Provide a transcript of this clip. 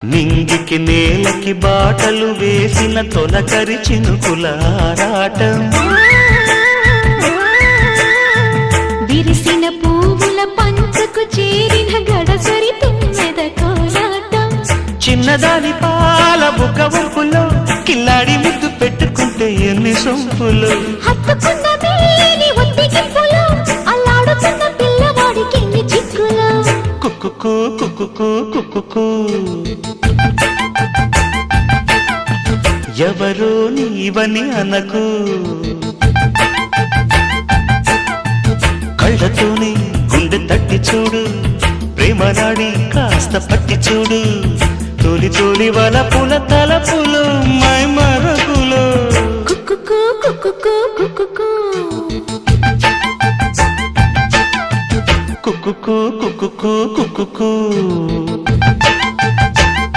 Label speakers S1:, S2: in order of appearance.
S1: నింగికి నేలకి బాటలు వేసిన తొలకరి చినుకుల ఆరాటం,
S2: విరిసిన పువ్వుల పంచకు చేరిన గడసరి తుమ్మెద కోలాటం,
S1: చిన్నదాని పాల బుగ్గ వంపులో కిల్లాడి ముద్దు పెట్టుకుంటే ఎన్ని సొంపులు,
S2: హత్తుకున్న మేని ఒత్తికింపులో అల్లాడుతున్న పిల్లవాడికి ఎన్ని చిక్కులు.
S1: కుక్కుకు కుక్కుకు కుక్కుకు ఎవరో నీవని అనకు, కళ్ళతోనే గుండె తట్టి చూడు, ప్రేమ నాడి కాస్త పట్టి చూడు, తోలి తోలి వలపుల తలపులు మై మరపులు.
S2: కుక్కుకు కుక్కుకు కుక్కుకు
S1: కుక్కుకు కుక్కుకు కుక్కుకు